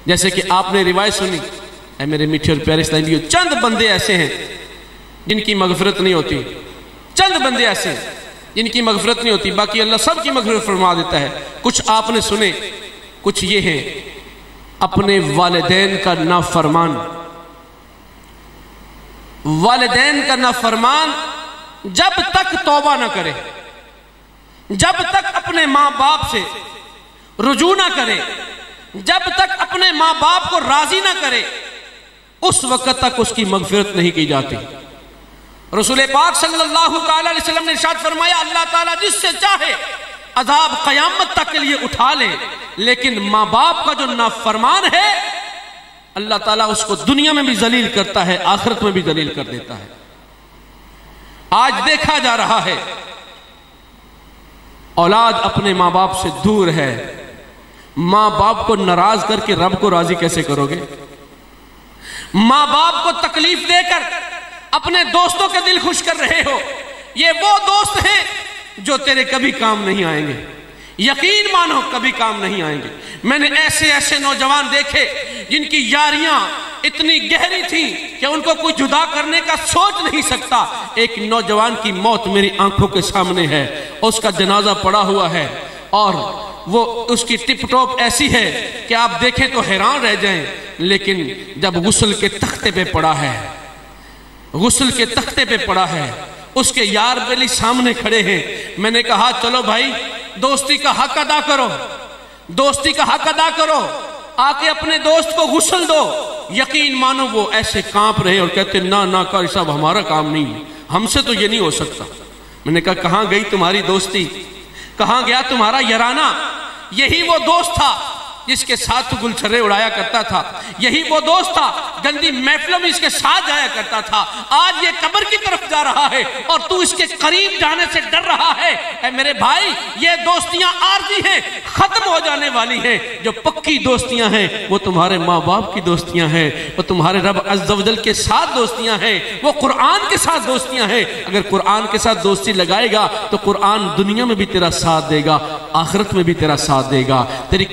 جیسے کہ آپ نے روایت سنی، اے میرے میٹھے اور پیارے اسلامیوں، چند بندے ایسے ہیں جن کی مغفرت نہیں ہوتی، چند بندے ایسے ہیں جن کی مغفرت نہیں ہوتی، باقی اللہ سب کی مغفرت فرما دیتا ہے۔ کچھ آپ نے سنے، کچھ یہ ہیں اپنے والدین کا نافرمان، والدین کا نافرمان جب تک توبہ نہ کرے، جب تک اپنے ماں باپ سے رجوع نہ کرے، جب تک اپنے ماں باپ کو راضی نہ کرے، اس وقت تک اس کی مغفرت نہیں کی جاتی۔ رسول پاک صلی اللہ علیہ وسلم نے ارشاد فرمایا، اللہ تعالیٰ جس سے چاہے عذاب قیامت تک کے لیے اٹھا لے، لیکن ماں باپ کا جو نافرمان ہے اللہ تعالیٰ اس کو دنیا میں بھی ذلیل کرتا ہے، آخرت میں بھی ذلیل کر دیتا ہے۔ آج دیکھا جا رہا ہے اولاد اپنے ماں باپ سے دور ہے، ماں باپ کو ناراض کر کے رب کو راضی کیسے کرو گے؟ ماں باپ کو تکلیف دے کر اپنے دوستوں کے دل خوش کر رہے ہو، یہ وہ دوست ہیں جو تیرے کبھی کام نہیں آئیں گے، یقین مانو کبھی کام نہیں آئیں گے۔ میں نے ایسے نوجوان دیکھے جن کی یاریاں اتنی گہری تھیں کہ ان کو کوئی جدا کرنے کا سوچ نہیں سکتا۔ ایک نوجوان کی موت میری آنکھوں کے سامنے ہے، اس کا جنازہ پڑا ہوا ہے اور وہ اس کی ٹپ ٹاپ ایسی ہے کہ آپ دیکھیں تو حیران رہ جائیں، لیکن جب غسل کے تختے پہ پڑا ہے، غسل کے تختے پہ پڑا ہے، اس کے یار بیلی سامنے کھڑے ہیں، میں نے کہا چلو بھائی دوستی کا حق ادا کرو، دوستی کا حق ادا کرو، آ کے اپنے دوست کو غسل دو۔ یقین مانو وہ ایسے کانپ رہے اور کہتے نہ قاری صاحب ہمارا کام نہیں ہے، ہم سے تو یہ نہیں ہو سکتا۔ میں نے کہا کہاں گئی تمہاری دوستی، کہاں گیا تمہارا یارانہ؟ یہی وہ دوست تھا جس کے ساتھ تو گلچھرے اڑایا کرتا تھا، یہی وہ دوست تھا گندی محفلوں میں اس کے ساتھ جایا کرتا تھا، آج یہ قبر کی طرف جا رہا ہے اور تو اس کے قریب جانے سے ڈر رہا ہے۔ اے میرے بھائی، یہ دوستیاں عارضی ہیں، ختم ہو جانے والی ہیں۔ جو پکی دوستیاں ہیں وہ تمہارے ماں باپ کی دوستیاں ہیں، وہ تمہارے رب عز و جل کے ساتھ دوستیاں ہیں، وہ قرآن کے ساتھ دوستیاں ہیں۔ اگر قرآن کے ساتھ دوستی لگائے گا تو قرآن دنیا میں بھی تیرا ساتھ دے گا، آخرت میں بھی تیرا ساتھ دے گا۔ تیری